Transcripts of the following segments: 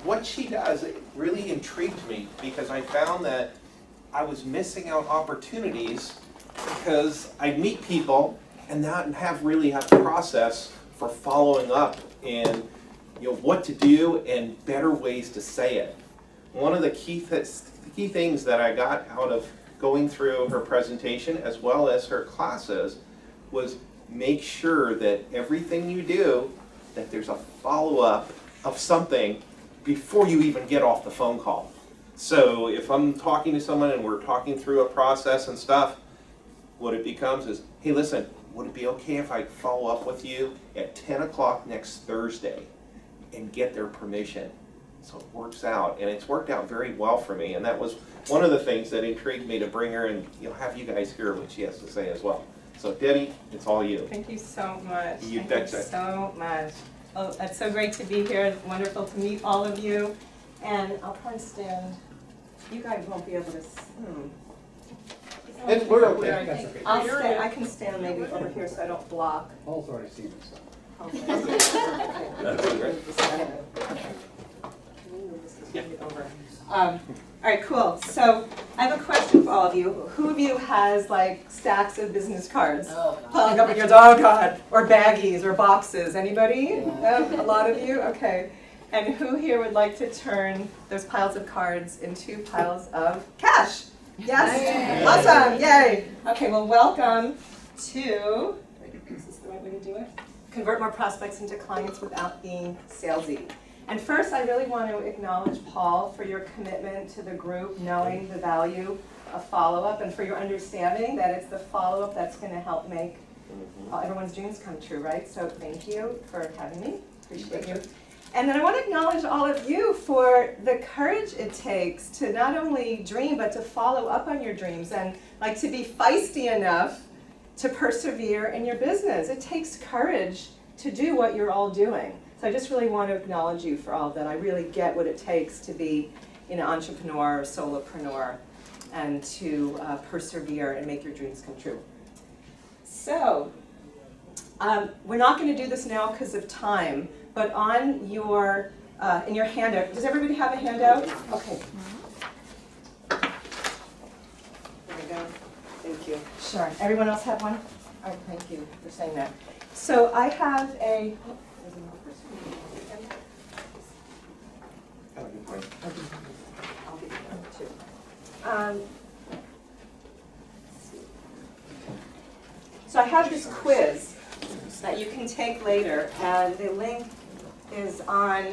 what she does, it really intrigued me because I found that I was missing out opportunities because I'd meet people and not really have a process for following up and what to do and better ways to say it. One of the key things that I got out of going through her presentation as well as her classes was make sure that everything you do, that there's a follow-up of something before you even get off the phone call. So if I'm talking to someone and we're talking through a process and stuff, what it becomes is, hey listen, would it be okay if I follow up with you at 10 o'clock next Thursday and get their permission? So it works out, and it's worked out very well for me, and that was one of the things that intrigued me to bring her and have you guys hear what she has to say as well. So Debbie, it's all you. Thank you so much. You Thank betcha. you so much. Oh, it's so great to be here. It's wonderful to meet all of you. And I'll try and stand. You guys won't be able to. We're okay. That's okay. I'll stand. I can stand maybe over here so I don't block. Paul's already seen this stuff. All right, cool. So I have a question for all of you. Who of you has like stacks of business cards? Piling up against, oh God, or baggies or boxes? Anybody? A lot of you? Okay. And who here would like to turn those piles of cards into piles of cash? Yes? Yay. Awesome, yay. Okay, well welcome to, is this the right way to do it? Convert more prospects into clients without being salesy. And first, I really want to acknowledge Paul for your commitment to the group, knowing the value of follow-up, and for your understanding that it's the follow-up that's going to help make everyone's dreams come true, right? So thank you for having me. Appreciate you. And then I want to acknowledge all of you for the courage it takes to not only dream, but to follow up on your dreams and like to be feisty enough to persevere in your business. It takes courage to do what you're all doing. So I just really want to acknowledge you for all of that. I really get what it takes to be an entrepreneur or solopreneur and to persevere and make your dreams come true. So we're not going to do this now because of time, but on your in your handout, does everybody have a handout? Okay. There we go. Thank you. Sure. Everyone else have one? All right, thank you for saying that. So I have a. Oh, good point. I'll give you one too. So I have this quiz that you can take later, and the link is on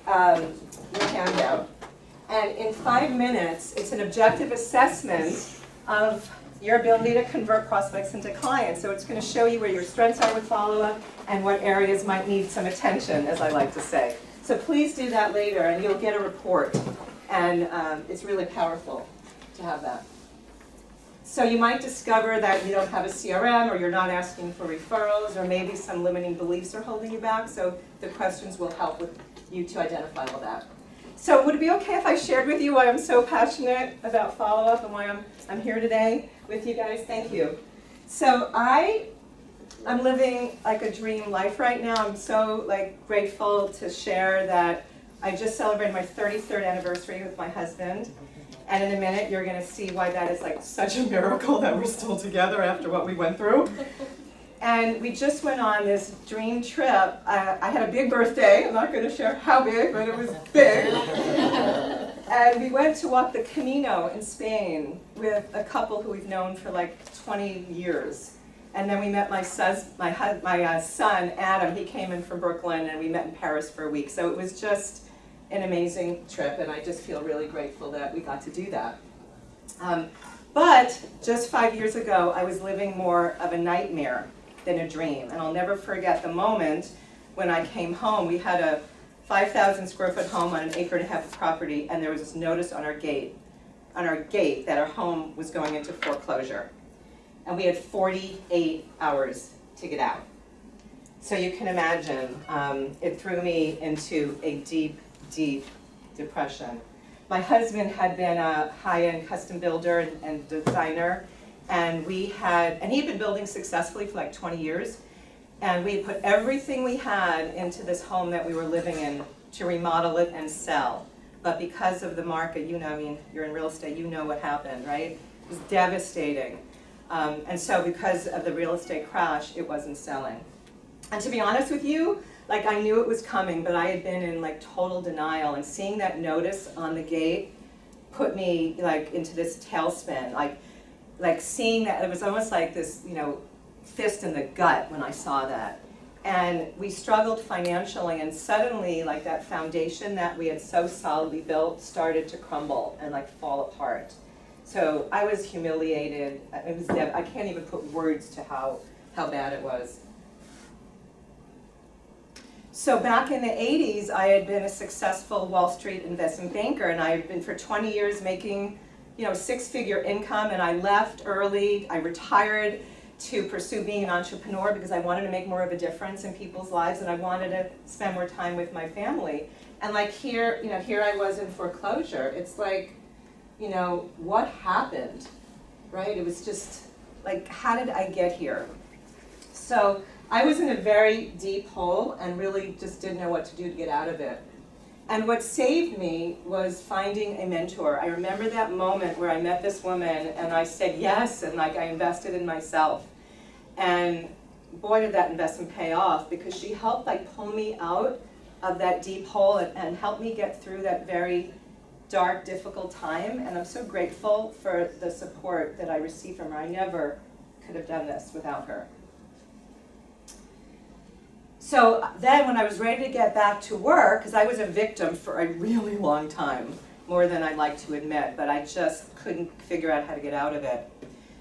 your handout. And in 5 minutes, it's an objective assessment of your ability to convert prospects into clients. So it's going to show you where your strengths are with follow-up and what areas might need some attention, as I like to say. So please do that later, and you'll get a report. And it's really powerful to have that. So you might discover that you don't have a CRM, or you're not asking for referrals, or maybe some limiting beliefs are holding you back. So the questions will help with you to identify all that. So would it be okay if I shared with you why I'm so passionate about follow-up and why I'm here today with you guys? Thank you. So I'm living like a dream life right now. I'm so grateful to share that I just celebrated my 33rd anniversary with my husband. And in a minute, you're going to see why that is such a miracle that we're still together after what we went through. And we just went on this dream trip. I had a big birthday. I'm not going to share how big, but it was big. And we went to walk the Camino in Spain with a couple who we've known for 20 years. And then we met my son, Adam. He came in from Brooklyn, and we met in Paris for a week. So it was just an amazing trip, and I just feel really grateful that we got to do that. But just 5 years ago, I was living more of a nightmare than a dream. And I'll never forget the moment when I came home. We had a 5,000 square foot home on an acre and a half of property, and there was this notice on our gate that our home was going into foreclosure. And we had 48 hours to get out. So you can imagine, it threw me into a deep, deep depression. My husband had been a high-end custom builder and designer, and he had been building successfully for 20 years. And we put everything we had into this home that we were living in to remodel it and sell. But because of the market, you know, I mean, you're in real estate, you know what happened, right? It was devastating. And so because of the real estate crash, it wasn't selling. And to be honest with you, like I knew it was coming, but I had been in like total denial, and seeing that notice on the gate put me like into this tailspin. Like seeing that, it was almost like this, you know, fist in the gut when I saw that. And we struggled financially, and suddenly like that foundation that we had so solidly built started to crumble and like fall apart. So I was humiliated. It was I can't even put words to how bad it was. So back in the 80s, I had been a successful Wall Street investment banker, and I had been for 20 years making, you know, six-figure income, and I left early. I retired to pursue being an entrepreneur because I wanted to make more of a difference in people's lives, and I wanted to spend more time with my family. And like here, you know, here I was in foreclosure. It's like, you know, what happened, right? It was just like, how did I get here? So I was in a very deep hole and really just didn't know what to do to get out of it. And what saved me was finding a mentor. I remember that moment where I met this woman and I said yes, and like I invested in myself. And boy, did that investment pay off, because she helped like pull me out of that deep hole and help me get through that very dark, difficult time. And I'm so grateful for the support that I received from her. I never could have done this without her. So then when I was ready to get back to work, because I was a victim for a really long time, more than I'd like to admit, but I just couldn't figure out how to get out of it.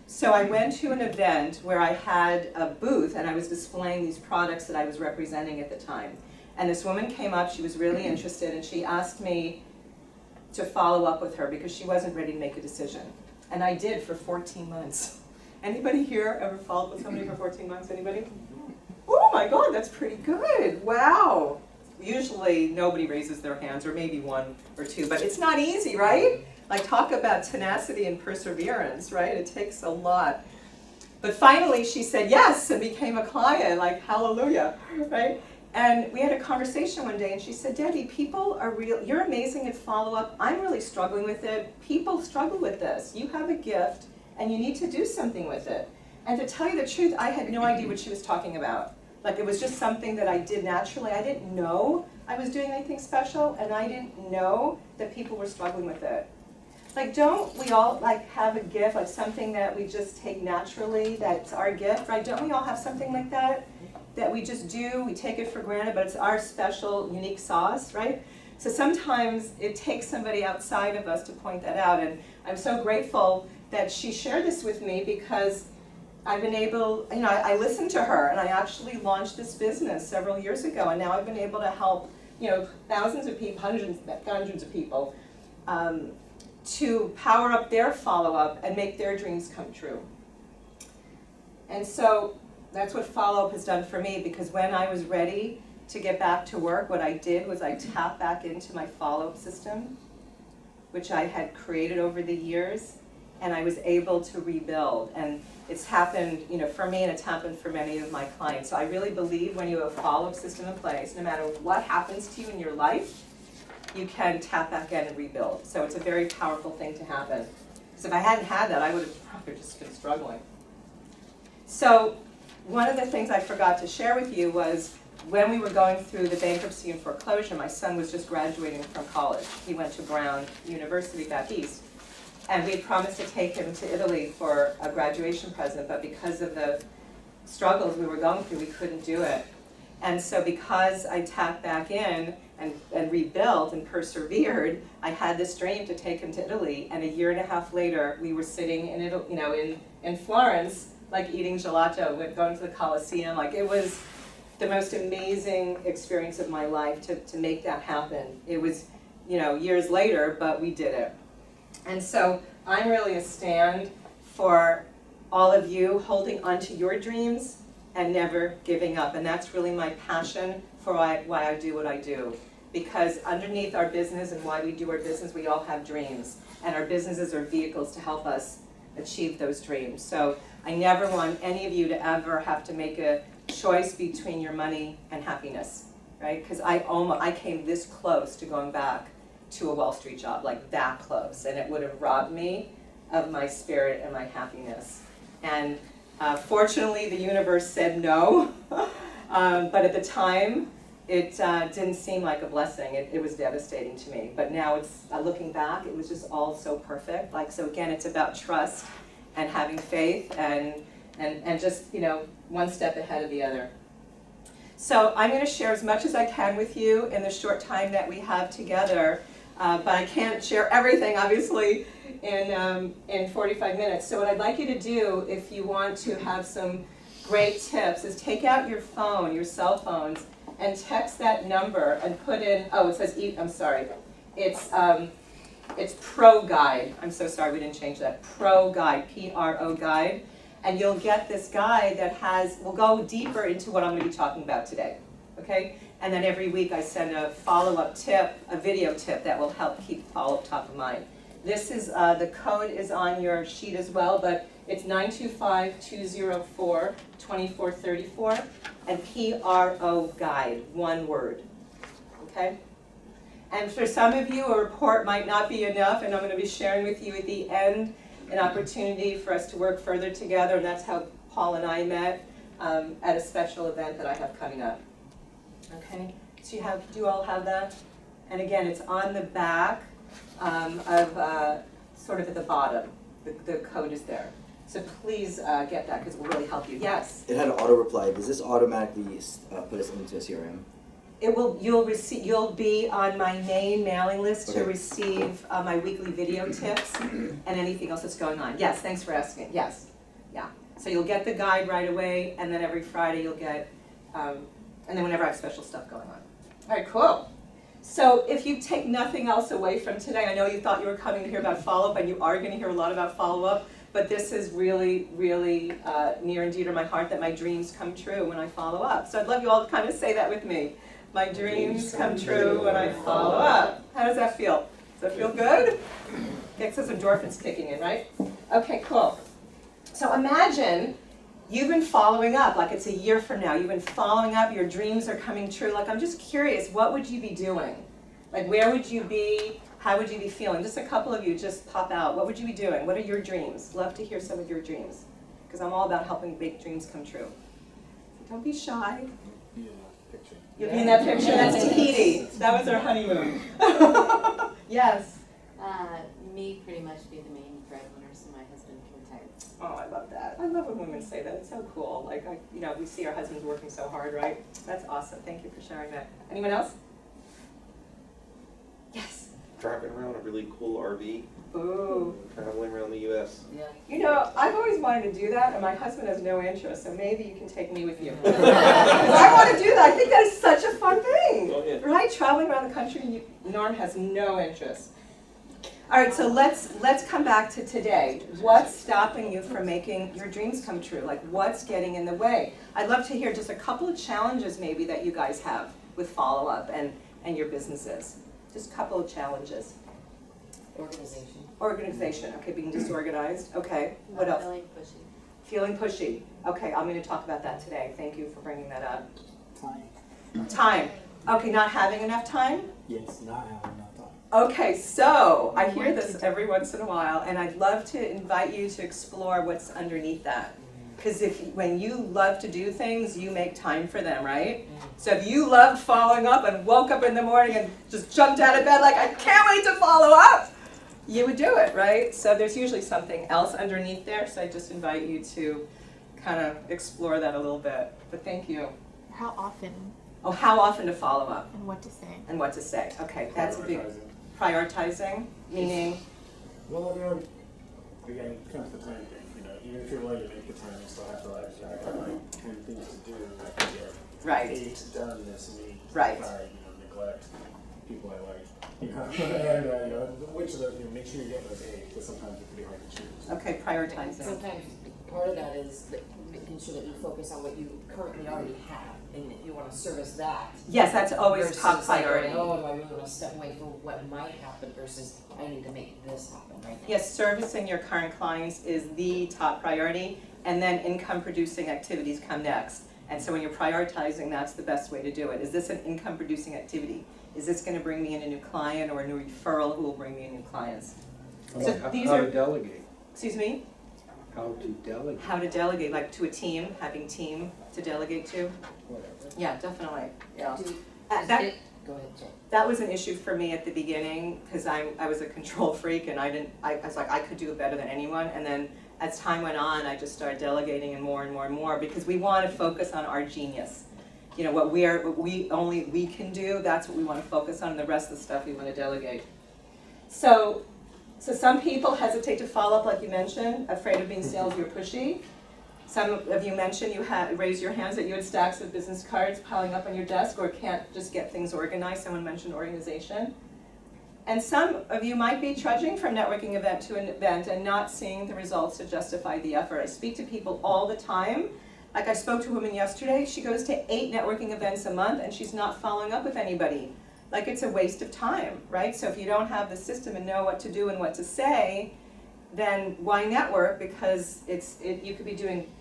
So I went to an event where I had a booth and I was displaying these products that I was representing at the time. And this woman came up, she was really interested, and she asked me to follow up with her because she wasn't ready to make a decision. And I did for 14 months. Anybody here ever followed up with somebody for 14 months? Anybody? Oh my God, that's pretty good. Wow. Usually nobody raises their hands, or maybe one or two, but it's not easy, right? Like, talk about tenacity and perseverance, right? It takes a lot. But finally she said yes and became a client, like hallelujah, right? And we had a conversation one day and she said, Debbie, people are real, you're amazing at follow-up. I'm really struggling with it. People struggle with this. You have a gift and you need to do something with it. And to tell you the truth, I had no idea what she was talking about. Like, it was just something that I did naturally. I didn't know I was doing anything special, and I didn't know that people were struggling with it. Like, don't we all like have a gift, like something that we just take naturally, that's our gift, right? Don't we all have something like that, that we just do, we take it for granted, but it's our special, unique sauce, right? So sometimes it takes somebody outside of us to point that out, and I'm so grateful that she shared this with me, because I've been able, you know, I listened to her, and I actually launched this business several years ago, and now I've been able to help, you know, thousands of people, hundreds of people, to power up their follow-up and make their dreams come true. And so that's what follow-up has done for me, because when I was ready to get back to work, what I did was I tapped back into my follow-up system, which I had created over the years, and I was able to rebuild. And it's happened, you know, for me, and it's happened for many of my clients. So I really believe when you have a follow-up system in place, no matter what happens to you in your life, you can tap back in and rebuild. So it's a very powerful thing to happen. Because if I hadn't had that, I would have probably just been struggling. So one of the things I forgot to share with you was when we were going through the bankruptcy and foreclosure, my son was just graduating from college. He went to Brown University back east. And we had promised to take him to Italy for a graduation present, but because of the struggles we were going through, we couldn't do it. And so because I tapped back in and rebuilt and persevered, I had this dream to take him to Italy. And a year and a half later, we were sitting in Italy, you know, in Florence, like eating gelato, going to the Colosseum. Like, it was the most amazing experience of my life to make that happen. It was, you know, years later, but we did it. And so I'm really a stand for all of you holding onto your dreams and never giving up. And that's really my passion for why I do what I do. Because underneath our business and why we do our business, we all have dreams. And our businesses are vehicles to help us achieve those dreams. So I never want any of you to ever have to make a choice between your money and happiness. right? Because I came this close to going back to a Wall Street job, like that close, and it would have robbed me of my spirit and my happiness. And fortunately, the universe said no, but at the time, it didn't seem like a blessing. It was devastating to me. But now it's looking back, it was just all so perfect. Like, so again, it's about trust and having faith and just, one step ahead of the other. So I'm going to share as much as I can with you in the short time that we have together, but I can't share everything, obviously, in 45 minutes. So what I'd like you to do, if you want to have some great tips, is take out your phone, your cell phones, and text that number and put in, oh, it says, I'm sorry, it's Pro Guide. I'm so sorry we didn't change that. Pro Guide, P-R-O Guide. And you'll get this guide that will go deeper into what I'm going to be talking about today, okay? And then every week I send a follow-up tip, a video tip that will help keep follow-up top of mind. This is, the code is on your sheet as well, but it's 925-204-2434, and PRO Guide, one word, okay? And for some of you, a report might not be enough, and I'm going to be sharing with you at the end an opportunity for us to work further together, and that's how Paul and I met at a special event that I have coming up. Okay, so do you all have that? And again, it's on the back sort of at the bottom. The code is there. So please get that because it will really help you. Yes? It had an auto reply. Does this automatically put us into a CRM? It will. You'll be on my main mailing list to Okay. receive my weekly video tips and anything else that's going on. Yes, thanks for asking. Yes, yeah. So you'll get the guide right away, and then every Friday you'll get, and then whenever I have special stuff going on. All right, cool. So if you take nothing else away from today, I know you thought you were coming to hear about follow-up, and you are going to hear a lot about follow-up, but this is really, really near and dear to my heart that my dreams come true when I follow up. So I'd love you all to kind of say that with me. My dreams come true when I follow up. How does that feel? Does that feel good? Gets those endorphins kicking in, right? Okay, cool. So imagine you've been following up, like it's a year from now. You've been following up, your dreams are coming true. Like, I'm just curious, what would you be doing? Like, where would you be? How would you be feeling? Just a couple of you just pop out. What would you be doing? What are your dreams? Love to hear some of your dreams, because I'm all about helping make dreams come true. Don't be shy. You'll be in that picture. That's Tahiti. That was our honeymoon. Yes. Me pretty much be the main breadwinner so my husband can retire. Oh, I love that. I love when women say that. It's so cool. Like, we see our husbands working so hard, right? That's awesome. Thank you for sharing that. Anyone else? Yes. Driving around a really cool RV, Ooh. traveling around the U.S. Yeah. I've always wanted to do that, and my husband has no interest, so maybe you can take me with you. Because I want to do that. I think that is such a fun thing. Oh, yeah. Right? Traveling around the country, Norm has no interest. All right, so let's come back to today. What's stopping you from making your dreams come true? Like, what's getting in the way? I'd love to hear just a couple of challenges maybe that you guys have with follow-up and your businesses. Just a couple of challenges. Organization. Organization, okay, being disorganized, okay. What else? Feeling pushy. Feeling pushy. Okay, I'm going to talk about that today. Thank you for bringing that up. Time. Time. Okay, not having enough time? Yes, not having enough time. Okay, so I hear this every once in a while, and I'd love to invite you to explore what's underneath that. Because when you love to do things, you make time for them, right? So if you loved following up and woke up in the morning and just jumped out of bed like, I can't wait to follow up, you would do it, right? So there's usually something else underneath there, so I just invite you to kind of explore that a little bit. But thank you. How often Oh, how often to follow up and what to say? and what to say. Okay, that's a big prioritizing, meaning, Well, again, it comes to time thing. Even if you're willing to make the time, you still have to I got like 10 things to do. I can get right, 8 done this week. Right. Neglect people I like. And which of those? Make sure you get those 8 because sometimes it's pretty hard to choose. okay, prioritizing. Sometimes part of that is making sure that you focus on what you currently already have and you want to service that. Yes, that's always Versus top like, priority. oh, do I really want to step away from what might happen versus I need to make this happen right now. Yes, servicing your current clients is the top priority, and then income producing activities come next. And so when you're prioritizing, that's the best way to do it. Is this an income producing activity? Is this gonna bring me in a new client or a new referral who will bring me in new clients? So these How are, to delegate, excuse me? how to delegate. How to delegate, like to a team, having team to delegate to? Yeah, definitely, yeah. Do, That, go ahead, sorry. that was an issue for me at the beginning, because I was a control freak and I was like, I could do it better than anyone. And then as time went on, I just started delegating and more, because we want to focus on our genius. You know, what we can do, that's what we want to focus on, and the rest of the stuff we want to delegate. So some people hesitate to follow up, like you mentioned, afraid of being salesy or pushy. Some of you mentioned raised your hands that you had stacks of business cards piling up on your desk or can't just get things organized. Someone mentioned organization. And some of you might be trudging from networking event to an event and not seeing the results to justify the effort. I speak to people all the time. Like I spoke to a woman yesterday, she goes to 8 networking events a month and she's not following up with anybody. Like it's a waste of time, right? So if you don't have the system and know what to do and what to say, then why network? Because you could be doing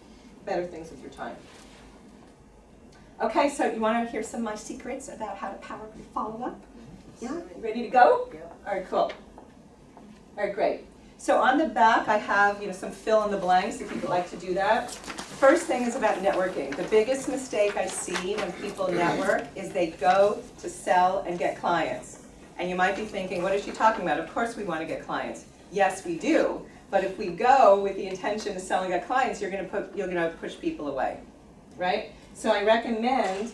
better things with your time. Okay, so you want to hear some of my secrets about how to power follow-up? Yeah, ready to go? Yeah. All right, cool. All right, great. So on the back, I have some fill in the blanks if you'd like to do that. First thing is about networking. The biggest mistake I see when people network is they go to sell and get clients. And you might be thinking, what is she talking about? Of course we want to get clients. Yes, we do. But if we go with the intention of selling at clients, you're going to push people away, right? So I recommend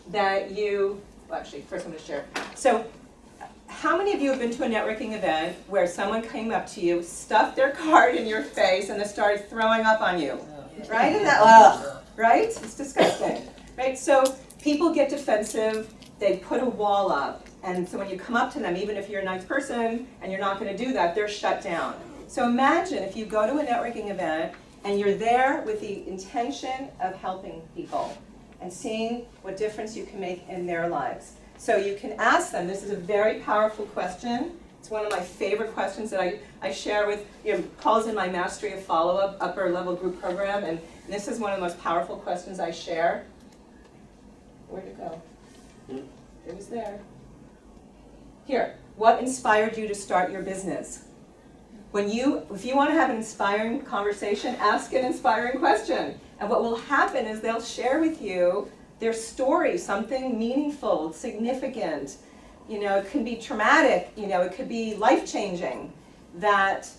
that you, well actually, first I'm going to share. So how many of you have been to a networking event where someone came up to you, stuffed their card in your face, and then started throwing up on you? Right? Isn't that, right? It's disgusting, right? So people get defensive, they put a wall up, and so when you come up to them, even if you're a nice person and you're not going to do that, they're shut down. So imagine if you go to a networking event and you're there with the intention of helping people and seeing what difference you can make in their lives. So you can ask them, this is a very powerful question. It's one of my favorite questions that I share with, calls in my Mastery of Follow-Up upper level group program, and this is one of the most powerful questions I share. Where'd it go? It was there. Here, what inspired you to start your business? If you want to have an inspiring conversation, ask an inspiring question. And what will happen is they'll share with you their story, something meaningful, significant. It can be traumatic, it could be life-changing that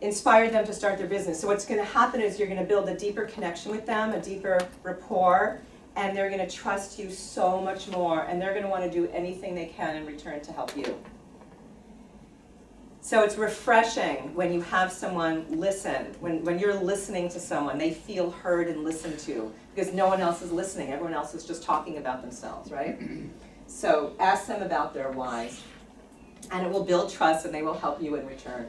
inspired them to start their business. So what's going to happen is you're going to build a deeper connection with them, a deeper rapport, and they're going to trust you so much more, and they're going to want to do anything they can in return to help you. So it's refreshing when you have someone listen. When you're listening to someone, they feel heard and listened to, because no one else is listening. Everyone else is just talking about themselves, right? So ask them about their whys, and it will build trust, and they will help you in return.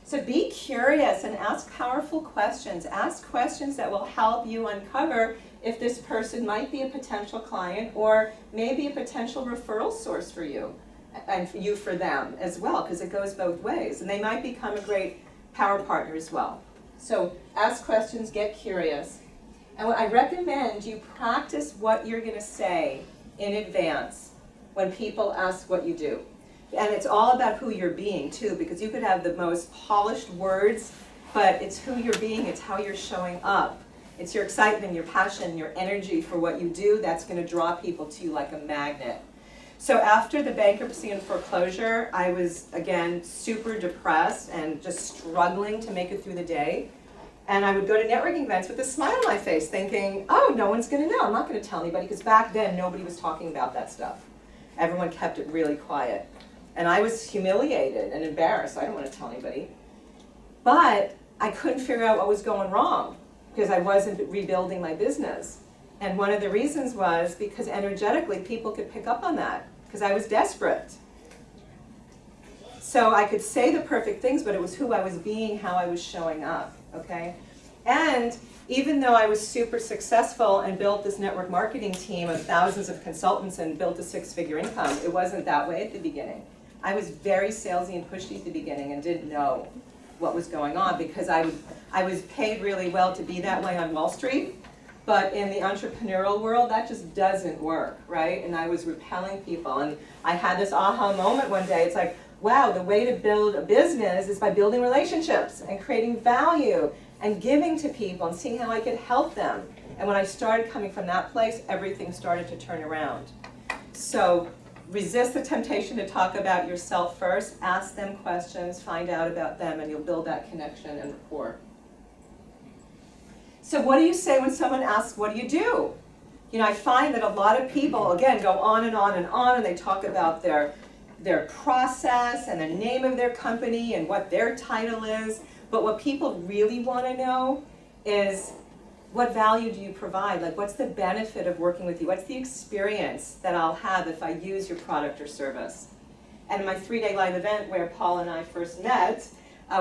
So be curious and ask powerful questions. Ask questions that will help you uncover if this person might be a potential client or maybe a potential referral source for you. And for you for them as well, because it goes both ways. And they might become a great power partner as well. So ask questions, get curious. And I recommend you practice what you're going to say in advance when people ask what you do. And it's all about who you're being too, because you could have the most polished words, but it's who you're being, it's how you're showing up. It's your excitement, your passion, your energy for what you do that's going to draw people to you like a magnet. So after the bankruptcy and foreclosure, I was, again, super depressed and just struggling to make it through the day. And I would go to networking events with a smile on my face thinking, oh, no one's going to know. I'm not going to tell anybody, because back then nobody was talking about that stuff. Everyone kept it really quiet. And I was humiliated and embarrassed. I didn't want to tell anybody. But I couldn't figure out what was going wrong because I wasn't rebuilding my business. And one of the reasons was because energetically people could pick up on that, because I was desperate. So I could say the perfect things, but it was who I was being, how I was showing up, okay? And even though I was super successful and built this network marketing team of thousands of consultants and built a 6-figure income, it wasn't that way at the beginning. I was very salesy and pushy at the beginning and didn't know what was going on, because I was paid really well to be that way on Wall Street. But in the entrepreneurial world, that just doesn't work, right? And I was repelling people. And I had this aha moment one day. It's like, wow, the way to build a business is by building relationships and creating value and giving to people and seeing how I could help them. And when I started coming from that place, everything started to turn around. So resist the temptation to talk about yourself first. Ask them questions, find out about them, and you'll build that connection and rapport. So what do you say when someone asks, what do you do? You know, I find that a lot of people, again, go on and on and on, and they talk about their process and the name of their company and what their title is. But what people really want to know is, what value do you provide? Like, what's the benefit of working with you? What's the experience that I'll have if I use your product or service? And in my 3-day live event where Paul and I first met,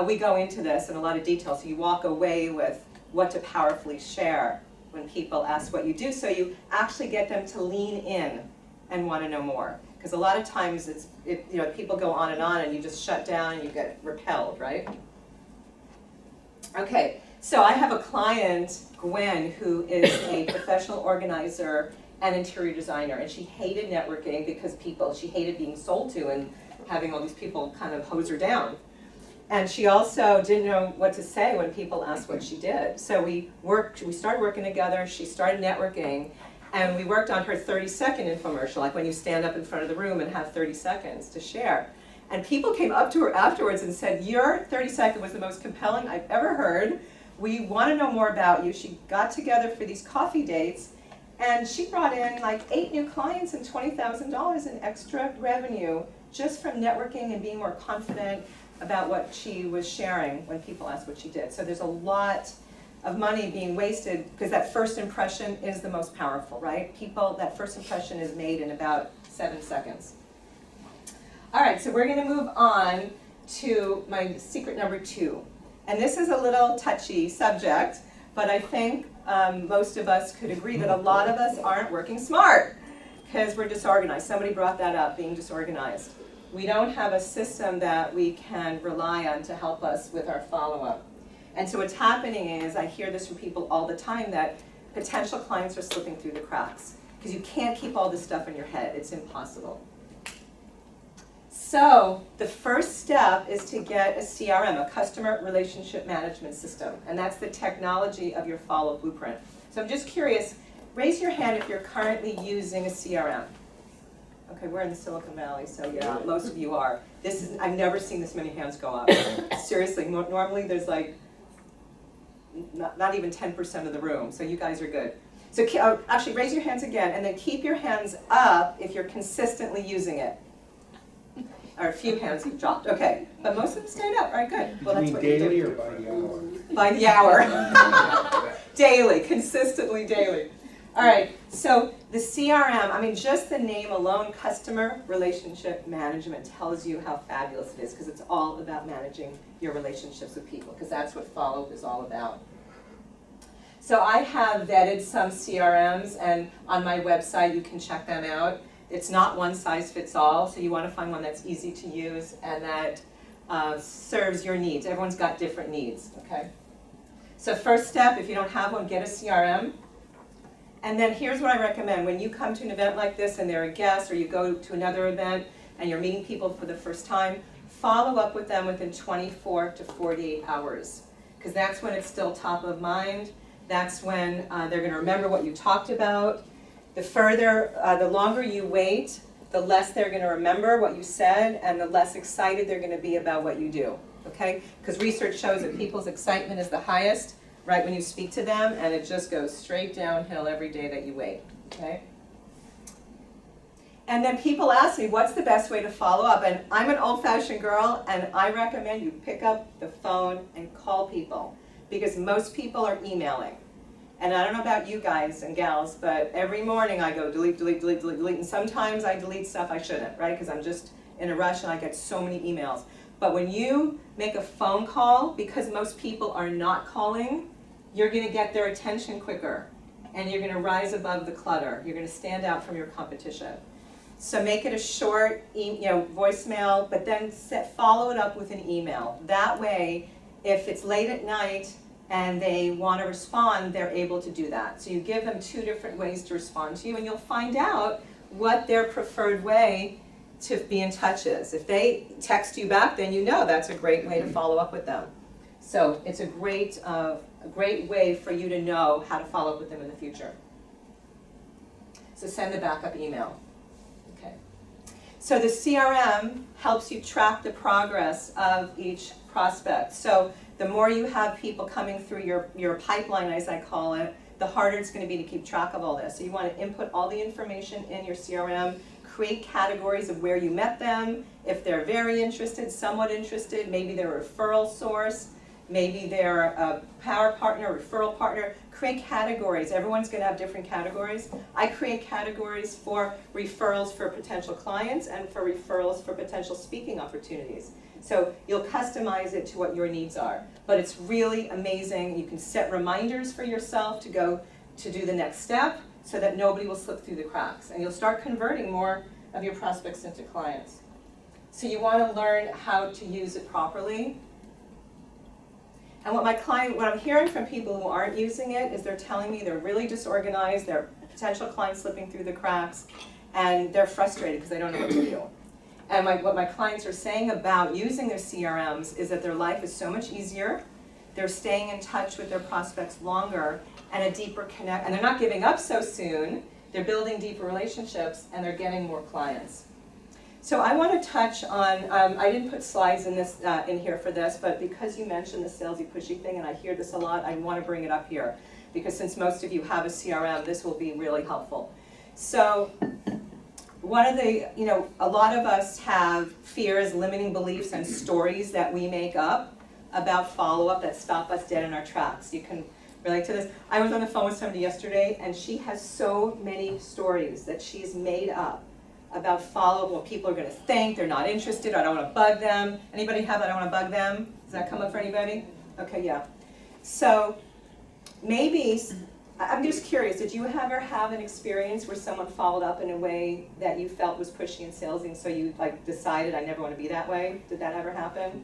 we go into this in a lot of detail. So you walk away with what to powerfully share when people ask what you do, so you actually get them to lean in and want to know more. Because a lot of times people go on and you just shut down and you get repelled, right? Okay, so I have a client, Gwen, who is a professional organizer and interior designer, and she hated networking because she hated being sold to and having all these people kind of hose her down. And she also didn't know what to say when people asked what she did. So we started working together, she started networking, and we worked on her 30-second infomercial, like when you stand up in front of the room and have 30 seconds to share. And people came up to her afterwards and said, your 30-second was the most compelling I've ever heard. We want to know more about you. She got together for these coffee dates, and she brought in like 8 new clients and $20,000 in extra revenue just from networking and being more confident about what she was sharing when people asked what she did. So there's a lot of money being wasted because that first impression is the most powerful, right? That first impression is made in about 7 seconds. All right, so we're gonna move on to my secret number 2. And this is a little touchy subject, but I think most of us could agree that a lot of us aren't working smart because we're disorganized. Somebody brought that up, being disorganized. We don't have a system that we can rely on to help us with our follow-up. And so what's happening is, I hear this from people all the time, that potential clients are slipping through the cracks because you can't keep all this stuff in your head. It's impossible. So the first step is to get a CRM, a customer relationship management system, and that's the technology of your follow-up blueprint. So I'm just curious, raise your hand if you're currently using a CRM. Okay, we're in the Silicon Valley, so yeah, most of you are. I've never seen this many hands go up. Seriously, normally there's like not even 10% of the room, so you guys are good. So actually raise your hands again, and then keep your hands up if you're consistently using it. Or a few hands have dropped, okay. But most of them stayed up, all right, good. Well, that's what you do. Daily or by the hour? By the hour. Daily, consistently daily. All right, so the CRM, just the name alone, customer relationship management, tells you how fabulous it is, because it's all about managing your relationships with people, because that's what follow-up is all about. So I have vetted some CRMs, and on my website you can check them out. It's not one size fits all, so you want to find one that's easy to use and that serves your needs. Everyone's got different needs, okay? So first step, if you don't have one, get a CRM. And then here's what I recommend. When you come to an event like this and they're a guest, or you go to another event and you're meeting people for the first time, follow up with them within 24 to 48 hours. Because that's when it's still top of mind. That's when they're going to remember what you talked about. The longer you wait, the less they're going to remember what you said, and the less excited they're going to be about what you do, okay? Because research shows that people's excitement is the highest right when you speak to them, and it just goes straight downhill every day that you wait, okay? And then people ask me, what's the best way to follow up? And I'm an old-fashioned girl, and I recommend you pick up the phone and call people, because most people are emailing. And I don't know about you guys and gals, but every morning I go delete, delete, delete, delete, delete, and sometimes I delete stuff I shouldn't, right? Because I'm just in a rush and I get so many emails. But when you make a phone call, because most people are not calling, you're going to get their attention quicker, and you're going to rise above the clutter. You're going to stand out from your competition. So make it a short, voicemail, but then follow it up with an email. That way, if it's late at night and they want to respond, they're able to do that. So you give them 2 different ways to respond to you, and you'll find out what their preferred way to be in touch is. If they text you back, then you know that's a great way to follow up with them. So it's a great way for you to know how to follow up with them in the future. So send a backup email. Okay. So the CRM helps you track the progress of each prospect. So the more you have people coming through your pipeline, as I call it, the harder it's going to be to keep track of all this. So you want to input all the information in your CRM, create categories of where you met them, if they're very interested, somewhat interested, maybe they're a referral source, maybe they're a power partner, referral partner. Create categories. Everyone's going to have different categories. I create categories for referrals for potential clients and for referrals for potential speaking opportunities. So you'll customize it to what your needs are. But it's really amazing. You can set reminders for yourself to go to do the next step so that nobody will slip through the cracks. And you'll start converting more of your prospects into clients. So you want to learn how to use it properly. And what I'm hearing from people who aren't using it is they're telling me they're really disorganized, they're potential clients slipping through the cracks, and they're frustrated because they don't know what to do. And what my clients are saying about using their CRMs is that their life is so much easier, they're staying in touch with their prospects longer, and a deeper connect, and they're not giving up so soon, they're building deeper relationships, and they're getting more clients. So I want to touch on, I didn't put slides in here for this, but because you mentioned the salesy pushy thing, and I hear this a lot, I want to bring it up here. Because since most of you have a CRM, this will be really helpful. So one of the, a lot of us have fears, limiting beliefs, and stories that we make up about follow-up that stop us dead in our tracks. You can relate to this. I was on the phone with somebody yesterday, and she has so many stories that she's made up about follow-up, what people are going to think, they're not interested, I don't want to bug them. Anybody have that, I don't want to bug them? Does that come up for anybody? Okay, yeah. So maybe, I'm just curious, did you ever have an experience where someone followed up in a way that you felt was pushy and salesy, and so you decided, I never want to be that way? Did that ever happen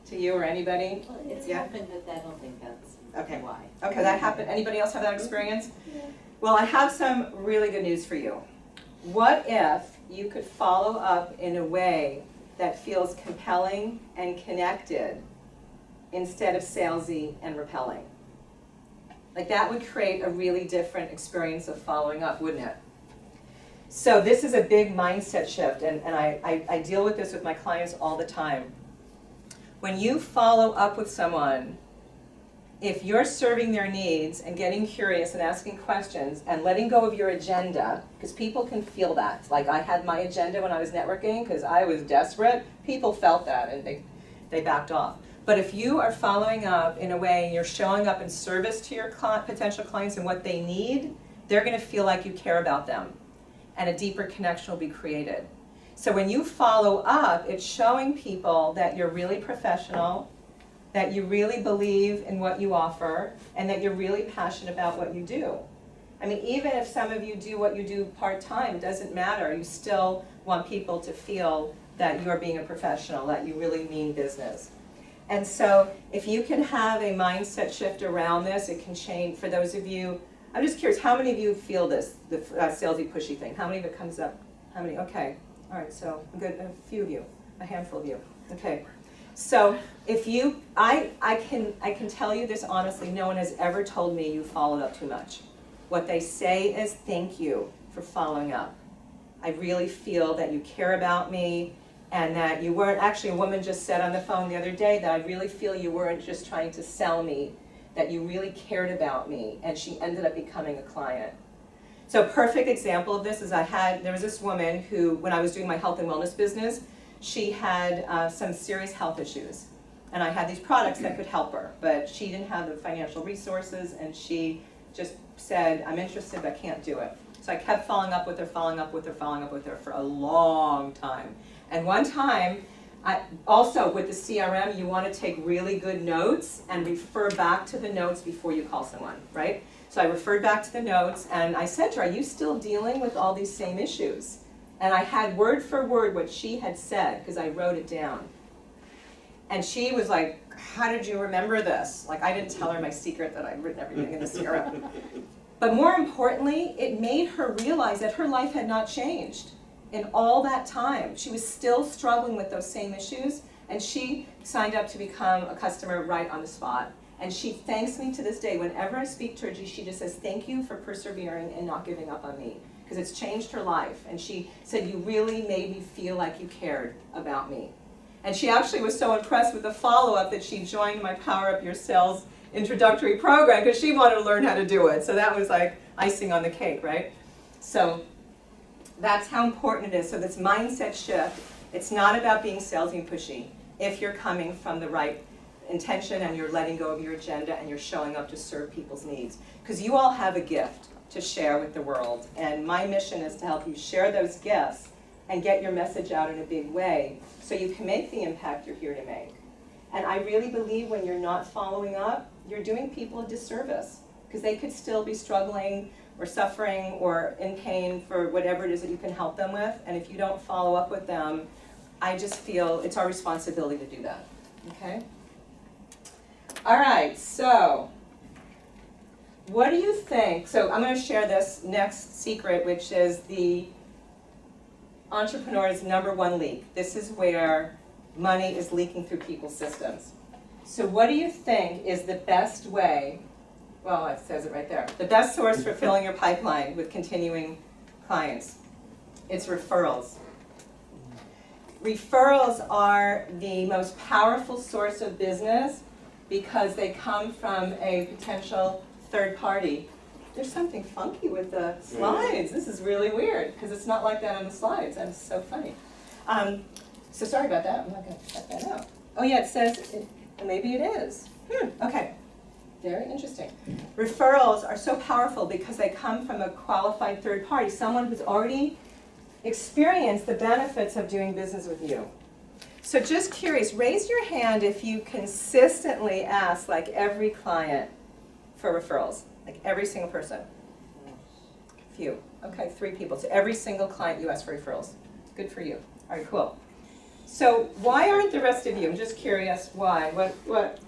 to you or anybody? Well, it's happened, but I don't think that's why. Okay, that happened. Anybody else have that experience? Yeah. Well, I have some really good news for you. What if you could follow up in a way that feels compelling and connected instead of salesy and repelling? That would create a really different experience of following up, wouldn't it? So this is a big mindset shift, and I deal with this with my clients all the time. When you follow up with someone, if you're serving their needs and getting curious and asking questions and letting go of your agenda, because people can feel that. I had my agenda when I was networking because I was desperate. People felt that and they backed off. But if you are following up in a way and you're showing up in service to your potential clients and what they need, they're going to feel like you care about them. And a deeper connection will be created. So when you follow up, it's showing people that you're really professional, that you really believe in what you offer, and that you're really passionate about what you do. I mean, even if some of you do what you do part-time, it doesn't matter. You still want people to feel that you're being a professional, that you really mean business. And so if you can have a mindset shift around this, it can change. For those of you, I'm just curious, how many of you feel this, the salesy pushy thing? How many of it comes up? How many? Okay. All right, so good, a few of you, a handful of you. Okay. So if you, I can tell you this honestly, no one has ever told me you followed up too much. What they say is thank you for following up. I really feel that you care about me and that you weren't, actually a woman just said on the phone the other day that I really feel you weren't just trying to sell me, that you really cared about me, and she ended up becoming a client. So a perfect example of this is there was this woman who, when I was doing my health and wellness business, she had some serious health issues. And I had these products that could help her, but she didn't have the financial resources, and she just said, I'm interested, but can't do it. So I kept following up with her for a long time. And one time, also with the CRM, you want to take really good notes and refer back to the notes before you call someone, right? So I referred back to the notes, and I said to her, are you still dealing with all these same issues? And I had word for word what she had said, because I wrote it down. And she was like, how did you remember this? Like, I didn't tell her my secret that I'd written everything in the CRM. But more importantly, it made her realize that her life had not changed in all that time. She was still struggling with those same issues, and she signed up to become a customer right on the spot. And she thanks me to this day. Whenever I speak to her, she just says, thank you for persevering and not giving up on me, because it's changed her life. And she said, you really made me feel like you cared about me. And she actually was so impressed with the follow-up that she joined my Power Up Your Sales introductory program because she wanted to learn how to do it. So that was like icing on the cake, right? So that's how important it is. So this mindset shift, it's not about being salesy and pushy if you're coming from the right intention and you're letting go of your agenda and you're showing up to serve people's needs. Because you all have a gift to share with the world. And my mission is to help you share those gifts and get your message out in a big way so you can make the impact you're here to make. And I really believe when you're not following up, you're doing people a disservice because they could still be struggling or suffering or in pain for whatever it is that you can help them with. And if you don't follow up with them, I just feel it's our responsibility to do that, okay? All right, so what do you think? So I'm going to share this next secret, which is the entrepreneur's #1 leak. This is where money is leaking through people's systems. So what do you think is the best way, well, it says it right there, the best source for filling your pipeline with continuing clients? It's referrals. Referrals are the most powerful source of business because they come from a potential third party. There's something funky with the slides. This is really weird because it's not like that on the slides. That's so funny. So sorry about that. I'm not going to cut that out. Oh yeah, it says, maybe it is. Okay, very interesting. Referrals are so powerful because they come from a qualified third party, someone who's already experienced the benefits of doing business with you. So just curious, raise your hand if you consistently ask like every client for referrals. Like every single person? Few. Okay, 3 people. So every single client you ask for referrals. Good for you. All right, cool. So why aren't the rest of you? I'm just curious why. What?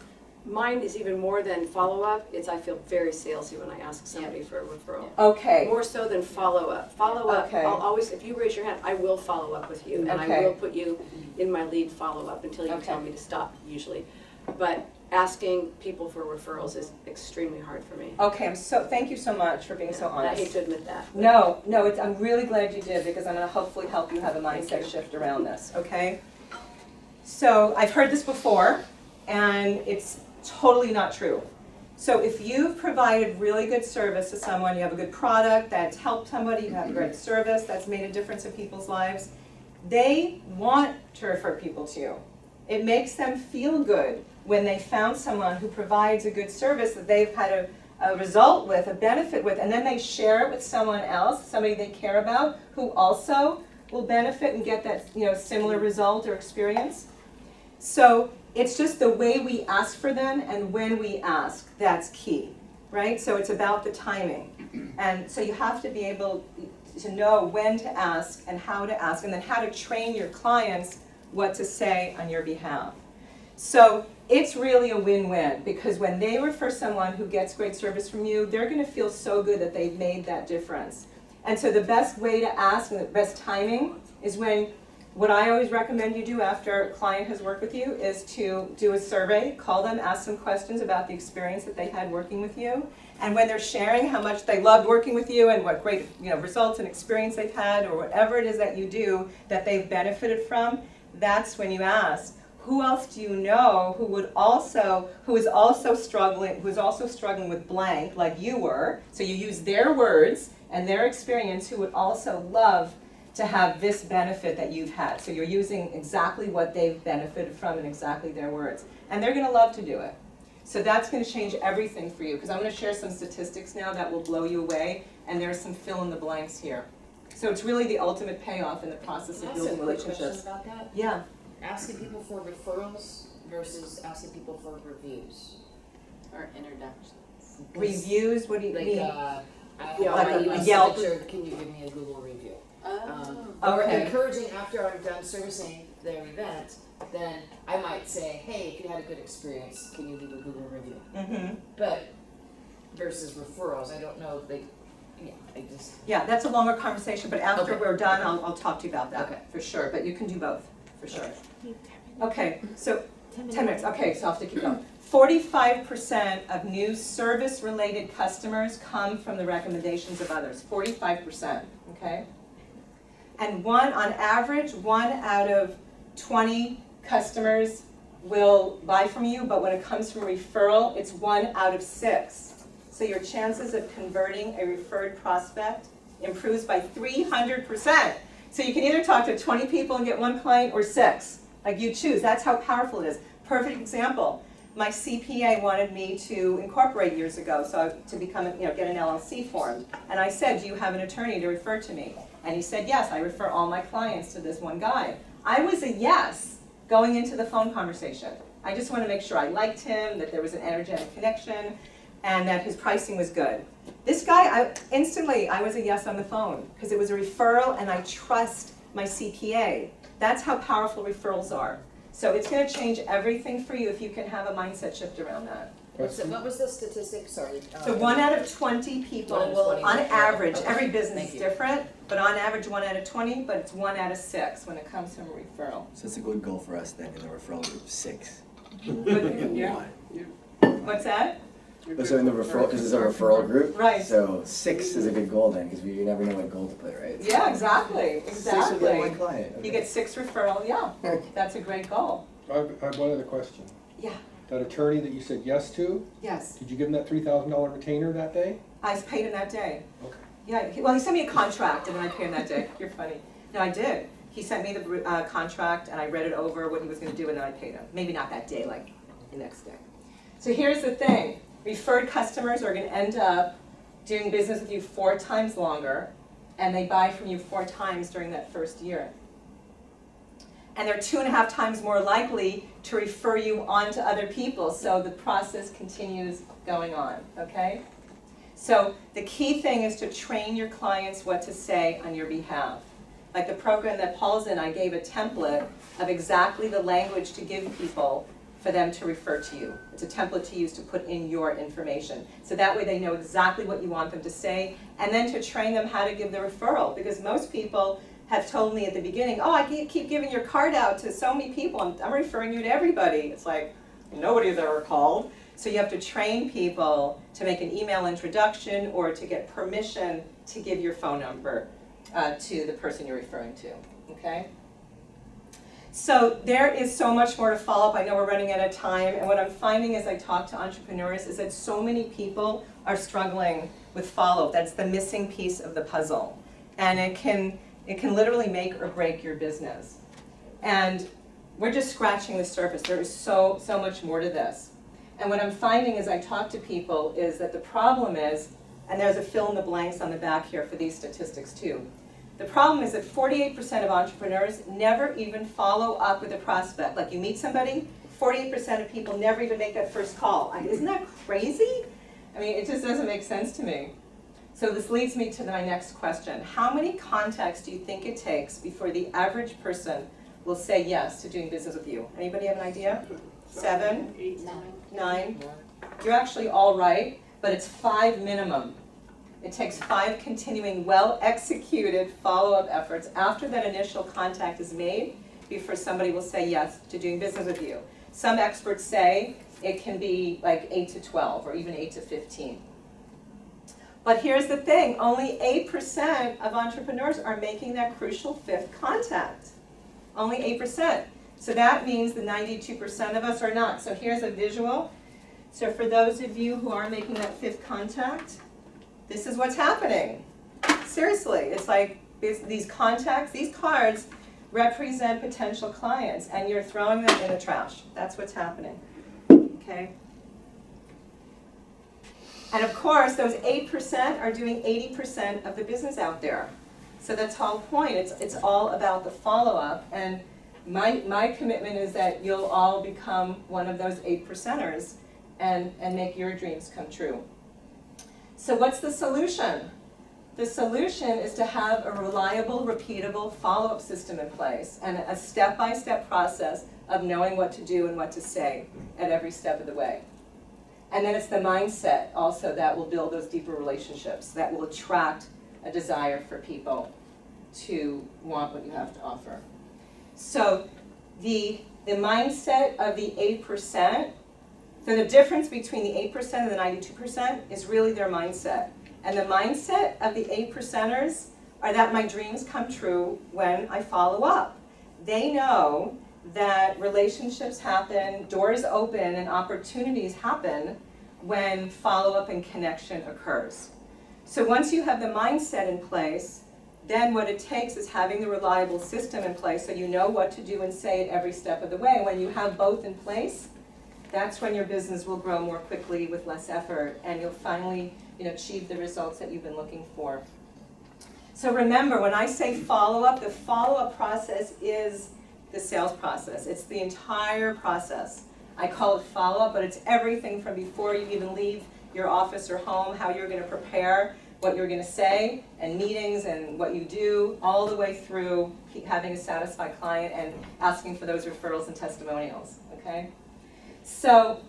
Mine is even more than follow-up. I feel very salesy when I ask somebody for a referral. Okay. More so than follow-up. Follow-up, Okay. I'll always, if you raise your hand, I will follow up with you. And Okay. I will put you in my lead follow-up until you Okay. tell me to stop, usually. But asking people for referrals is extremely hard for me. Okay, thank you so much for being so I honest. hate to admit that. No, I'm really glad you did because I'm going to hopefully help you have a mindset shift around this, okay? So I've heard this before, and it's totally not true. So if you've provided really good service to someone, you have a good product that's helped somebody, you have a great service that's made a difference in people's lives, they want to refer people to you. It makes them feel good when they found someone who provides a good service that they've had a result with, a benefit with, and then they share it with someone else, somebody they care about, who also will benefit and get that similar result or experience. So it's just the way we ask for them and when we ask, that's key, right? So it's about the timing. And so you have to be able to know when to ask and then how to train your clients what to say on your behalf. So it's really a win-win because when they refer someone who gets great service from you, they're going to feel so good that they've made that difference. And so the best way to ask and the best timing is what I always recommend you do after a client has worked with you is to do a survey, call them, ask some questions about the experience that they had working with you. And when they're sharing how much they loved working with you and what great results and experience they've had or whatever it is that you do that they've benefited from, that's when you ask, who else do you know who is also struggling with blank like you were? So you use their words and their experience who would also love to have this benefit that you've had. So you're using exactly what they've benefited from in exactly their words. And they're going to love to do it. So that's going to change everything for you because I'm going to share some statistics now that will blow you away. And there's some fill in the blanks here. So it's really the ultimate payoff in the process of building relationships. About that? Yeah. Asking people for referrals versus asking people for reviews. Or introductions. Reviews, what do you Like, mean? like a Yelp. Can you give me a Google review? Oh. Okay. Encouraging after I'm done servicing their event, then I might say, hey, if you had a good experience, can you leave a Google review? Mm-hmm. But versus referrals, I don't know if they, yeah, I just. Yeah, that's a longer conversation, but after Okay. we're done, I'll talk to you about that, Okay. for sure, but you can do both, for sure. Okay, so, 10 minutes, okay, so I'll have to keep going. 45% of new service-related customers come from the recommendations of others, 45%, okay? And on average, 1 out of 20 customers will buy from you, but when it comes from referral, it's 1 out of 6. So your chances of converting a referred prospect improves by 300%. So you can either talk to 20 people and get 1 client or 6. Like you choose, that's how powerful it is. Perfect example. My CPA wanted me to incorporate years ago, so to become, get an LLC formed. And I said, do you have an attorney to refer to me? And he said, yes, I refer all my clients to this one guy. I was a yes going into the phone conversation. I just want to make sure I liked him, that there was an energetic connection, and that his pricing was good. This guy, instantly, I was a yes on the phone, because it was a referral and I trust my CPA. That's how powerful referrals are. So it's going to change everything for you if you can have a mindset shift around that. What was the statistic, sorry? So 1 out of 20 people 1 out of will, 20 on will- average, okay. every business Thank is you. different, but on average 1 out of 20, but it's 1 out of 6 when it comes from a referral. So it's a good goal for us then in the referral group, 6. Yeah. What's that? So in the referral, this is a referral group? Right. So 6 is a good goal then, because you never know what goal to put, right? Yeah, exactly, 6 will get 1 exactly. client. You get 6 referral, yeah, that's a great goal. I have one other question. Yeah, That attorney that you said yes to, yes, did you give him that $3,000 retainer that day? I paid him that day. Okay. Yeah, well, he sent me a contract and then I paid him that day. You're funny. No, I did. He sent me the contract and I read it over, what he was gonna do, and then I paid him. Maybe not that day, like the next day. So here's the thing. Referred customers are gonna end up doing business with you 4 times longer, and they buy from you 4 times during that first year. And they're 2.5 times more likely to refer you on to other people, so the process continues going on, okay? So the key thing is to train your clients what to say on your behalf. Like the program that Paul's in, I gave a template of exactly the language to give people for them to refer to you. It's a template to use to put in your information. So that way they know exactly what you want them to say, and then to train them how to give the referral. Because most people have told me at the beginning, oh, I keep giving your card out to so many people, I'm referring you to everybody. It's like, nobody's ever called. So you have to train people to make an email introduction or to get permission to give your phone number to the person you're referring to, okay? So there is so much more to follow up. I know we're running out of time, and what I'm finding as I talk to entrepreneurs is that so many people are struggling with follow-up. That's the missing piece of the puzzle. And it can literally make or break your business. And we're just scratching the surface. There is so much more to this. And what I'm finding as I talk to people is that the problem is, and there's a fill in the blanks on the back here for these statistics too. The problem is that 48% of entrepreneurs never even follow up with a prospect. Like you meet somebody, 48% of people never even make that first call. Isn't that crazy? I mean, it just doesn't make sense to me. So this leads me to my next question. How many contacts do you think it takes before the average person will say yes to doing business with you? Anybody have an idea? 7? 8, 9? You're actually all right, but it's 5 minimum. It takes 5 continuing, well-executed follow-up efforts after that initial contact is made before somebody will say yes to doing business with you. Some experts say it can be like 8 to 12 or even 8 to 15. But here's the thing, only 8% of entrepreneurs are making that crucial 5th contact. Only 8%. So that means the 92% of us are not. So here's a visual. So for those of you who are making that 5th contact, this is what's happening. Seriously, it's like these contacts, these cards represent potential clients, and you're throwing them in the trash. That's what's happening, okay? And of course, those 8% are doing 80% of the business out there. So that's the whole point. It's all about the follow-up, and my commitment is that you'll all become one of those 8%ers and make your dreams come true. So what's the solution? The solution is to have a reliable, repeatable follow-up system in place and a step-by-step process of knowing what to do and what to say at every step of the way. And then it's the mindset also that will build those deeper relationships, that will attract a desire for people to want what you have to offer. So the mindset of the 8%, so the difference between the 8% and the 92% is really their mindset. And the mindset of the 8%ers are that my dreams come true when I follow up. They know that relationships happen, doors open, and opportunities happen when follow-up and connection occurs. So once you have the mindset in place, then what it takes is having the reliable system in place so you know what to do and say at every step of the way. When you have both in place, that's when your business will grow more quickly with less effort, and you'll finally achieve the results that you've been looking for. So remember, when I say follow-up, the follow-up process is the sales process. It's the entire process. I call it follow-up, but it's everything from before you even leave your office or home, how you're going to prepare, what you're going to say, and meetings and what you do, all the way through having a satisfied client and asking for those referrals and testimonials, okay? So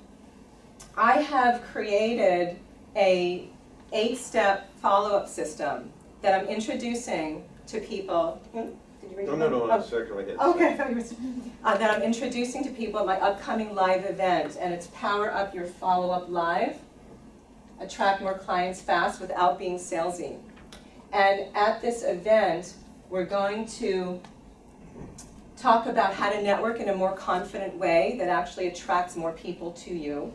I have created a 8-step follow-up system that I'm introducing to people. Did you read it? No, Oh. circle ahead. Okay, that I'm introducing to people at my upcoming live event, and it's Power Up Your Follow-Up Live, attract more clients fast without being salesy. And at this event, we're going to talk about how to network in a more confident way that actually attracts more people to you.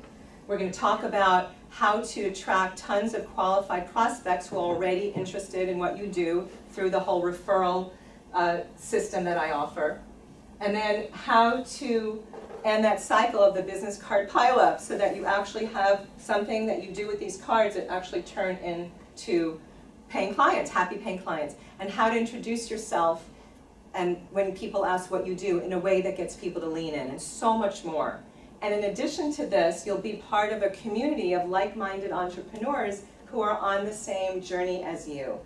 We're going to talk about how to attract tons of qualified prospects who are already interested in what you do through the whole referral system that I offer. And then how to end that cycle of the business card pileup so that you actually have something that you do with these cards that actually turn into paying clients, happy paying clients. And how to introduce yourself and when people ask what you do in a way that gets people to lean in, and so much more. And in addition to this, you'll be part of a community of like-minded entrepreneurs who are on the same journey as you.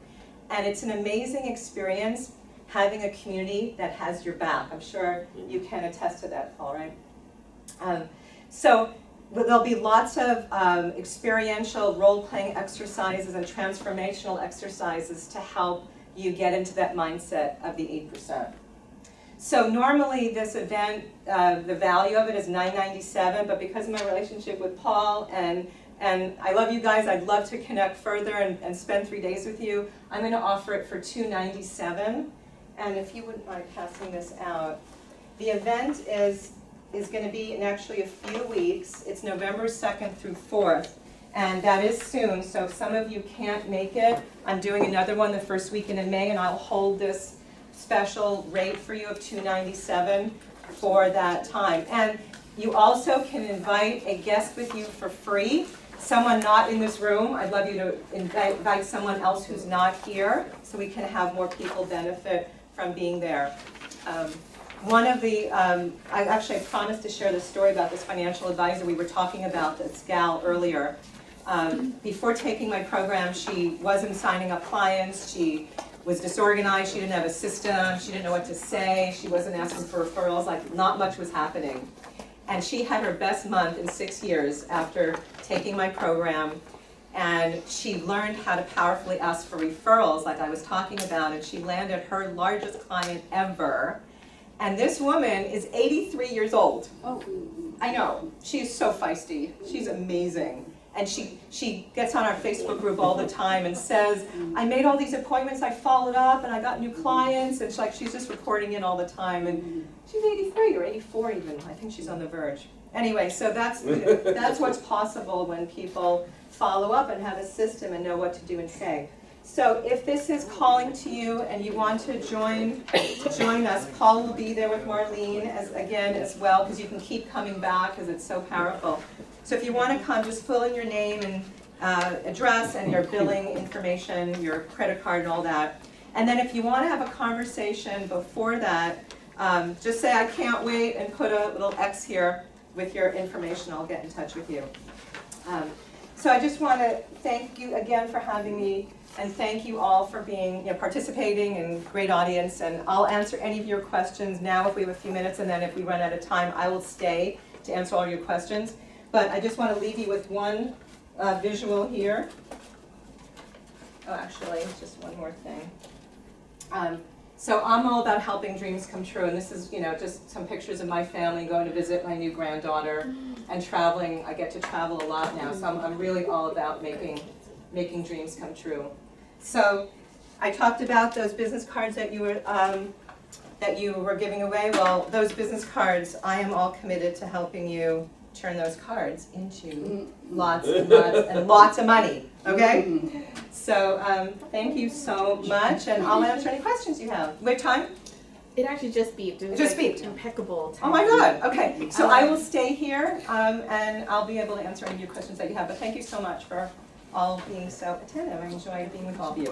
And it's an amazing experience having a community that has your back. I'm sure you can attest to that, Paul, right? So there'll be lots of experiential role-playing exercises and transformational exercises to help you get into that mindset of the 8%. So normally this event, the value of it is $9.97, but because of my relationship with Paul and I love you guys, I'd love to connect further and spend 3 days with you, I'm going to offer it for $297. And if you wouldn't mind passing this out. The event is going to be in actually a few weeks. It's November 2nd through 4th. And that is soon, so if some of you can't make it, I'm doing another one the first weekend in May, and I'll hold this special rate for you of $297 for that time. And you also can invite a guest with you for free, someone not in this room. I'd love you to invite someone else who's not here, so we can have more people benefit from being there. One of the, I promised to share this story about this financial advisor we were talking about, this gal earlier. Before taking my program, she wasn't signing up clients, she was disorganized, she didn't have a system, she didn't know what to say, she wasn't asking for referrals, like not much was happening. And she had her best month in 6 years after taking my program, and she learned how to powerfully ask for referrals like I was talking about, and she landed her largest client ever. And this woman is 83 years old. Oh. I know, she's so feisty, she's amazing. And she gets on our Facebook group all the time and says, I made all these appointments, I followed up, and I got new clients, and she's just reporting in all the time. And she's 83 or 84 even, I think she's on the verge. Anyway, so that's what's possible when people follow up and have a system and know what to do and say. So if this is calling to you and you want to join us, Paul will be there with Marlene as well, because you can keep coming back because it's so powerful. So if you want to come, just fill in your name and address and your billing information, your credit card and all that. And then if you want to have a conversation before that, just say I can't wait and put a little X here with your information. I'll get in touch with you. So I just want to thank you again for having me And thank you all for being, participating, and great audience. And I'll answer any of your questions now if we have a few minutes, and then if we run out of time, I will stay to answer all your questions. But I just want to leave you with one visual here. Oh, actually, just one more thing. So I'm all about helping dreams come true, and this is, just some pictures of my family going to visit my new granddaughter and traveling. I get to travel a lot now, so I'm really all about making dreams come true. So I talked about those business cards that you were giving away. Well, those business cards, I am all committed to helping you turn those cards into lots and lots and lots of money, okay? So thank you so much, and I'll answer any questions you have. We have time? It actually just beeped. It was Just like beeped. impeccable Oh my timing. God, okay. So I will stay here, and I'll be able to answer any of your questions that you have. But thank you so much for all being so attentive. I enjoyed being with all of you.